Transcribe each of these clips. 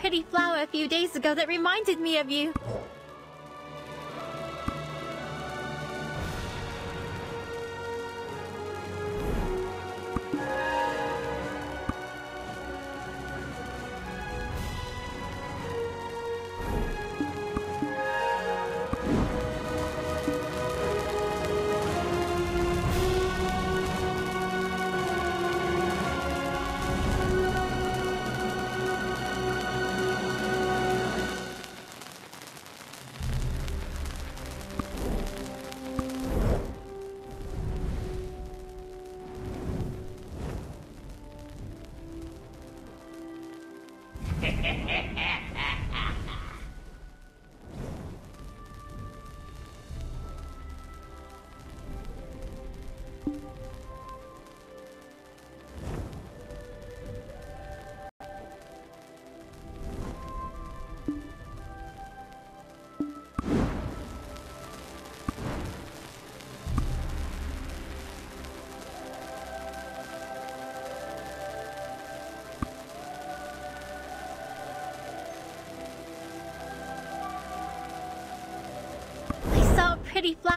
pretty flower a few days ago that reminded me of you. Pretty flower.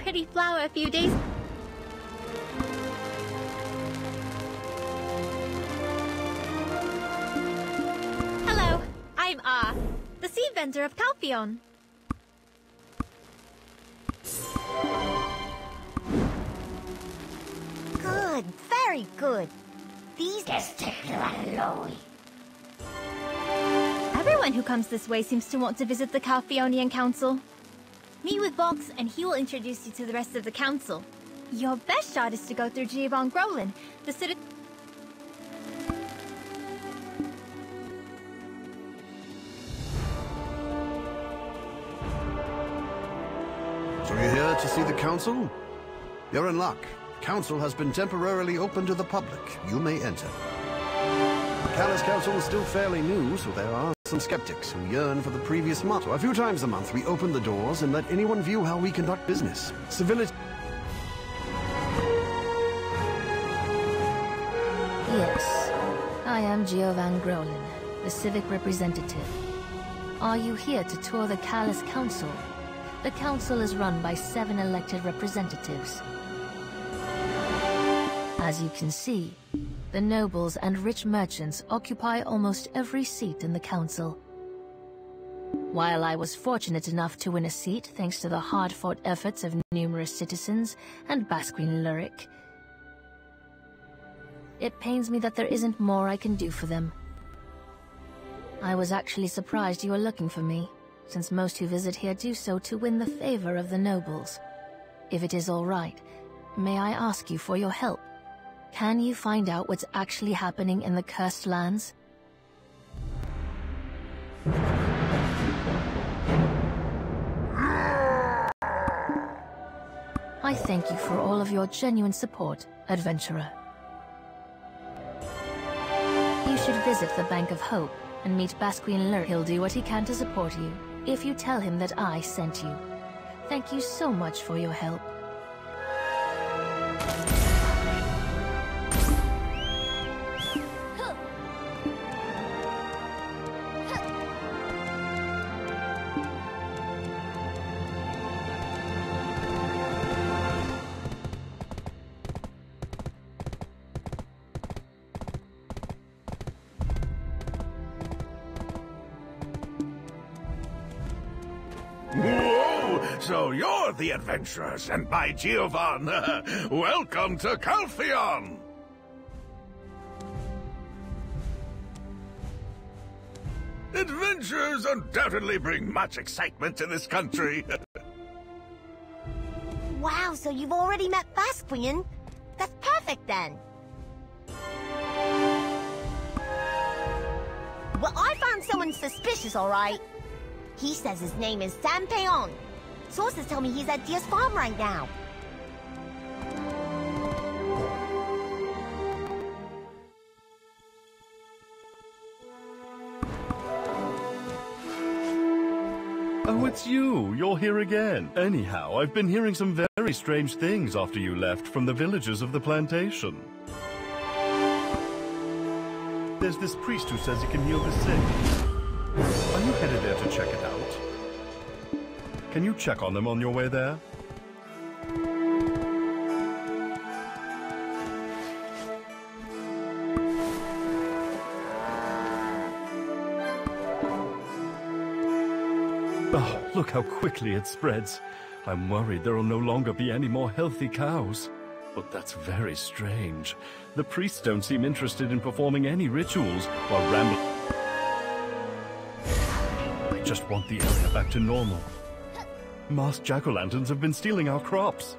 Pretty flower a few days. Hello, I'm the seed vendor of Calpheon. Good, very good. These Everyone who comes this way seems to want to visit the Calpheonian Council. Meet with Vox, and he will introduce you to the rest of the council. Your best shot is to go through Giovanni Grolin, the city. So you're here to see the council? You're in luck. The council has been temporarily open to the public. You may enter. The Callus Council is still fairly new, so there are some skeptics who yearn for the previous month. So a few times a month, we open the doors and let anyone view how we conduct business. Civility. Yes, I am Giovanni Grolin, the civic representative. Are you here to tour the Callus Council? The council is run by 7 elected representatives. As you can see, the nobles and rich merchants occupy almost every seat in the council. While I was fortunate enough to win a seat thanks to the hard-fought efforts of numerous citizens and Basquin Lyric, it pains me that there isn't more I can do for them. I was actually surprised you were looking for me, since most who visit here do so to win the favor of the nobles. If it is all right, may I ask you for your help? Can you find out what's actually happening in the Cursed Lands? I thank you for all of your genuine support, adventurer. You should visit the Bank of Hope and meet Basquine Lurk. He'll do what he can to support you, if you tell him that I sent you. Thank you so much for your help. So you're the adventurers, and by Giovanni, welcome to Calpheon! Adventures undoubtedly bring much excitement to this country. Wow, so you've already met Basquine? That's perfect then. Well, I found someone suspicious, all right. He says his name is Sam Peon. Sources tell me he's at Dia's farm right now. Oh, it's you! You're here again. Anyhow, I've been hearing some very strange things after you left from the villagers of the plantation. There's this priest who says he can heal the sick. Are you headed there to check it out? Can you check on them on your way there? Oh, look how quickly it spreads. I'm worried there will no longer be any more healthy cows. But that's very strange. The priests don't seem interested in performing any rituals while rambling. I just want the area back to normal. Masked jack-o'-lanterns have been stealing our crops.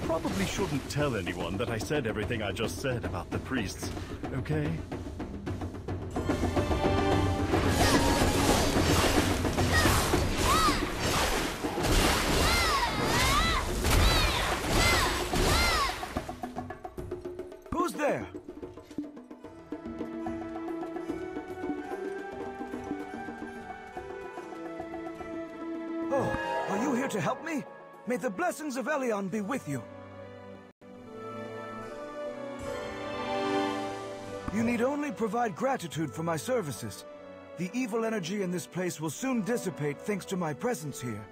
Probably shouldn't tell anyone that I said everything I just said about the priests, okay? Who's there? Oh, are you here to help me? May the blessings of Elion be with you. You need only provide gratitude for my services. The evil energy in this place will soon dissipate thanks to my presence here.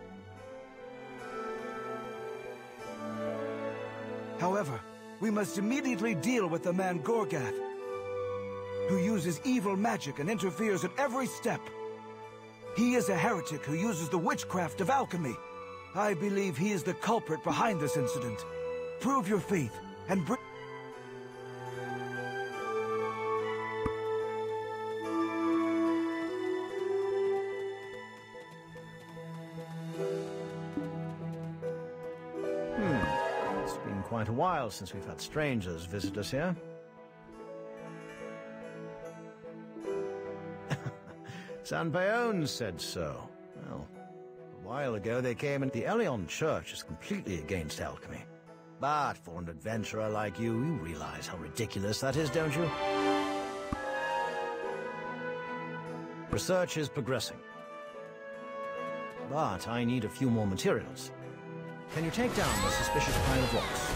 However, we must immediately deal with the man Gorgath, who uses evil magic and interferes at every step. He is a heretic who uses the witchcraft of alchemy. I believe he is the culprit behind this incident. Prove your faith and bring... It's been quite a while since we've had strangers visit us here. Sanpeon said so. Well, a while ago they came and the Elion Church is completely against alchemy. But for an adventurer like you realize how ridiculous that is, don't you? Research is progressing. But I need a few more materials. Can you take down the suspicious pile of rocks?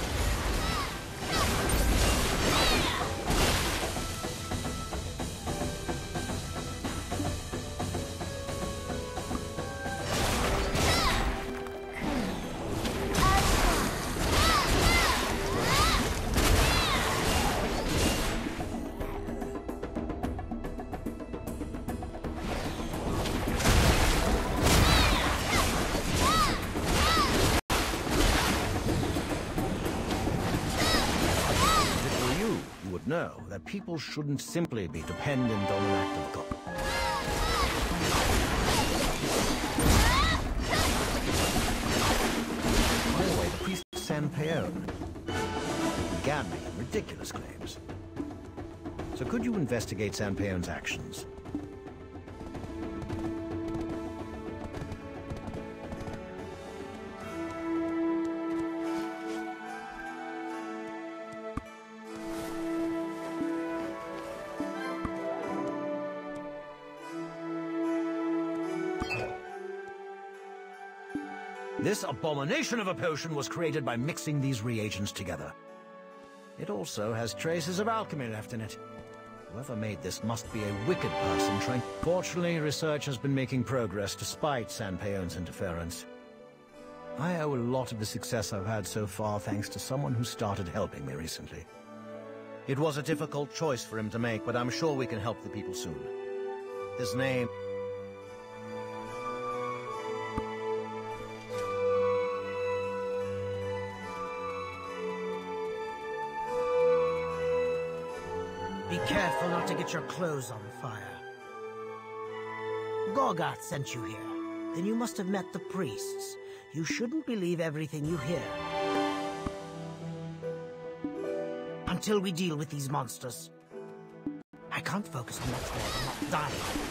Know that people shouldn't simply be dependent on an act of God. By the way, the priest Sanpeon began making ridiculous claims. So could you investigate Sanpeon's actions? This abomination of a potion was created by mixing these reagents together. It also has traces of alchemy left in it. Whoever made this must be a wicked person trying... Fortunately, research has been making progress despite Sanpeon's interference. I owe a lot of the success I've had so far thanks to someone who started helping me recently. It was a difficult choice for him to make, but I'm sure we can help the people soon. His name... Be careful not to get your clothes on fire. Gorgoth sent you here. Then you must have met the priests. You shouldn't believe everything you hear. Until we deal with these monsters. I can't focus on much more than not dying.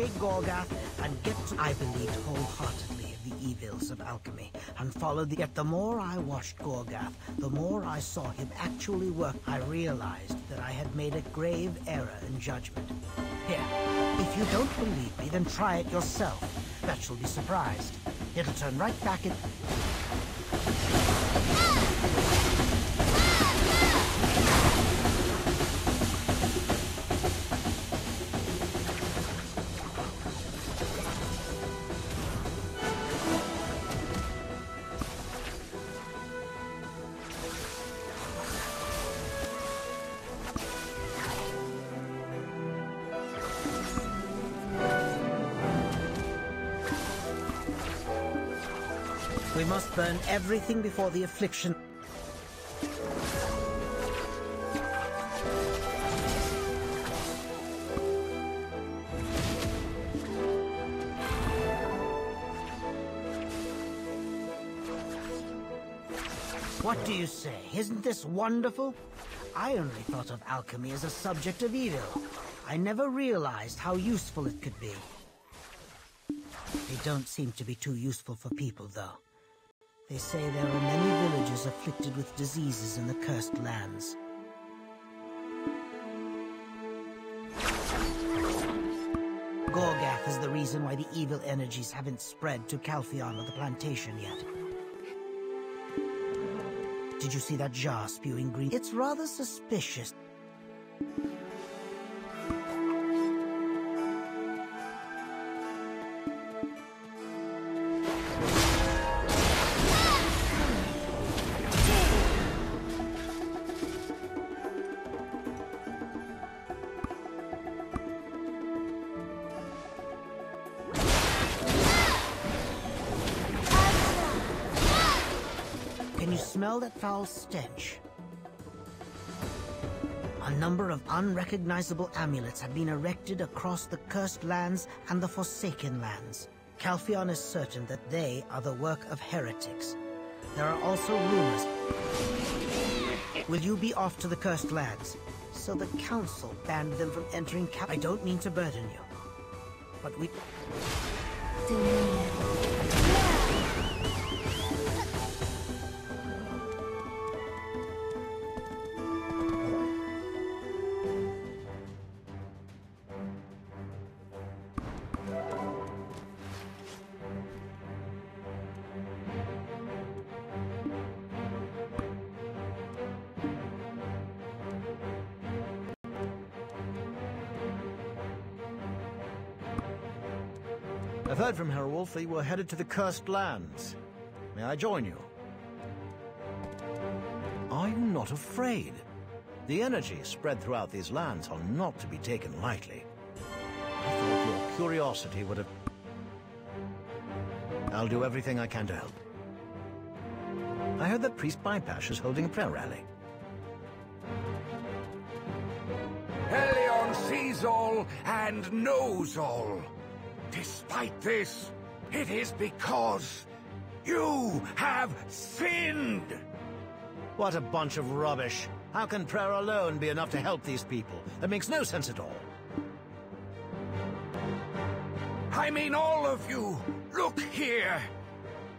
locate Gorgath and get to... I believed wholeheartedly in the evils of alchemy and followed the... Yet the more I watched Gorgath, the more I saw him actually work. I realized that I had made a grave error in judgment. Here, if you don't believe me, then try it yourself. Bet you'll be surprised. It'll turn right back in... We must burn everything before the affliction... What do you say? Isn't this wonderful? I only thought of alchemy as a subject of evil. I never realized how useful it could be. They don't seem to be too useful for people, though. They say there are many villages afflicted with diseases in the cursed lands. Gorgath is the reason why the evil energies haven't spread to Calpheon or the plantation yet. Did you see that jar spewing green? It's rather suspicious. Can you smell that foul stench? A number of unrecognizable amulets have been erected across the Cursed Lands and the Forsaken Lands. Calpheon is certain that they are the work of heretics. There are also rumors. Will you be off to the Cursed Lands? So the Council banned them from entering I don't mean to burden you, but we... I've heard from Herewolf that you were headed to the Cursed Lands. May I join you? Are you not afraid? The energy spread throughout these lands are not to be taken lightly. I thought your curiosity would have... I'll do everything I can to help. I heard that Priest Bypash is holding a prayer rally. Helion sees all and knows all. Despite this, it is because you have sinned! What a bunch of rubbish. How can prayer alone be enough to help these people? That makes no sense at all. I mean all of you. Look here.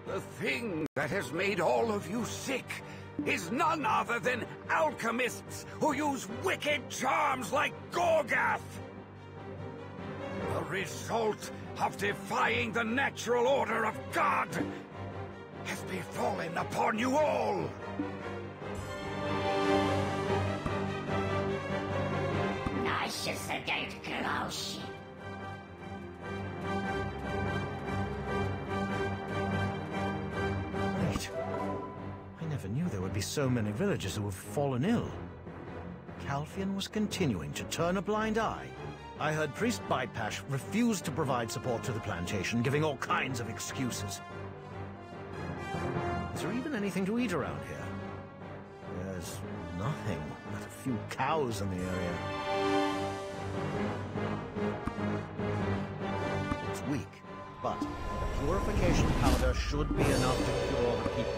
The thing that has made all of you sick is none other than alchemists who use wicked charms like Gorgath. The result of defying the natural order of God has befallen upon you all. Wait. I never knew there would be so many villagers who have fallen ill. Calpheon was continuing to turn a blind eye. I heard Priest Bypash refused to provide support to the plantation, giving all kinds of excuses. Is there even anything to eat around here? There's nothing but a few cows in the area. It's weak, but the purification powder should be enough to cure the people.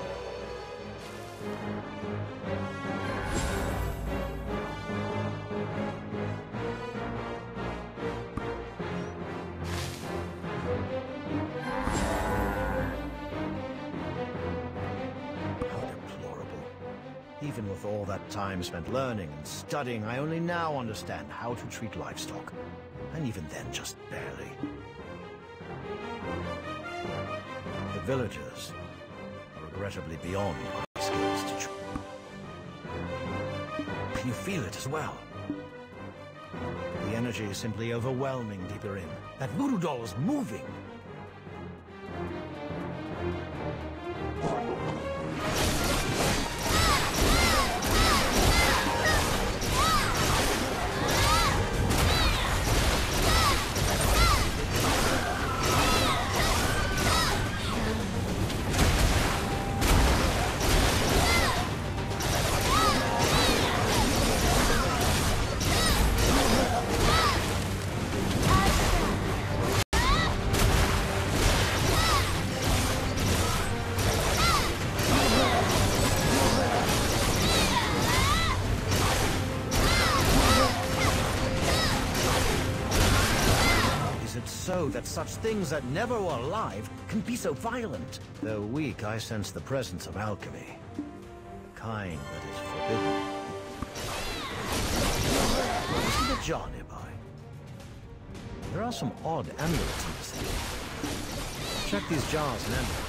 Even with all that time spent learning and studying, I only now understand how to treat livestock. And even then, just barely. The villagers are regrettably beyond my skills to treat. Can you feel it as well? The energy is simply overwhelming deeper in. That voodoo doll is moving. That such things that never were alive can be so violent. Though weak, I sense the presence of alchemy. The kind that is forbidden. I see the jar nearby. There are some odd amulets in this thing. Check these jars and amulets.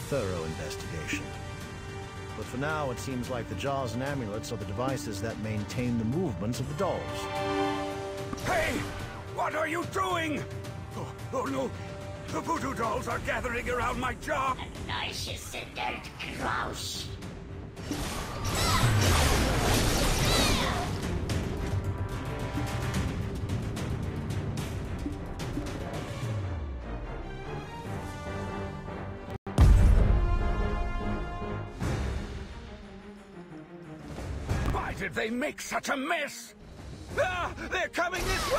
Thorough investigation. But for now, it seems like the jars and amulets are the devices that maintain the movements of the dolls. Hey! What are you doing? Oh no! The voodoo dolls are gathering around my jar! Why did they make such a mess? Ah! They're coming this way!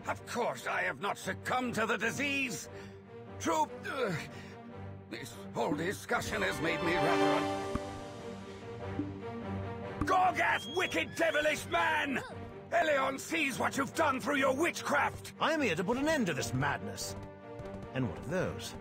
Of course I have not succumbed to the disease. True, this whole discussion has made me rather Gorgath, wicked devilish man! Eleon sees what you've done through your witchcraft! I am here to put an end to this madness. And what of those?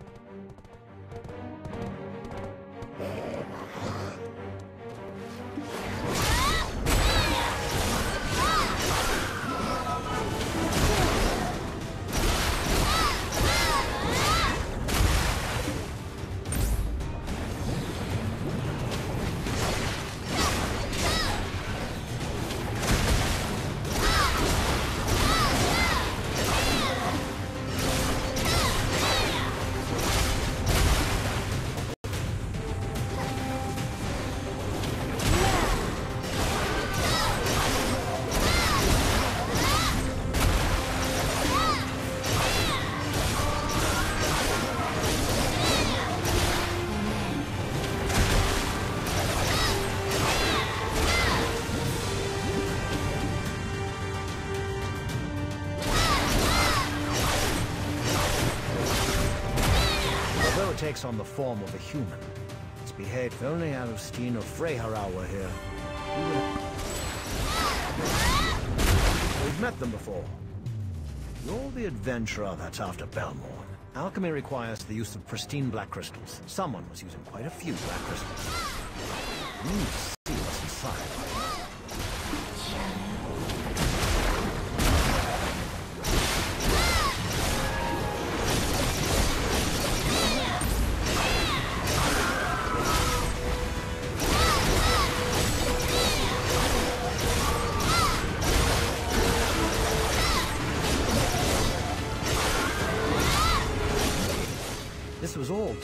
Takes on the form of a human. It's behaved if only Alustine or Freyharau were here. We've met them before. You're the adventurer that's after Belmorn. Alchemy requires the use of pristine black crystals. Someone was using quite a few black crystals. We need to see what's inside.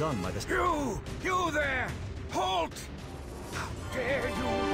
done by this... You there! Halt! How dare you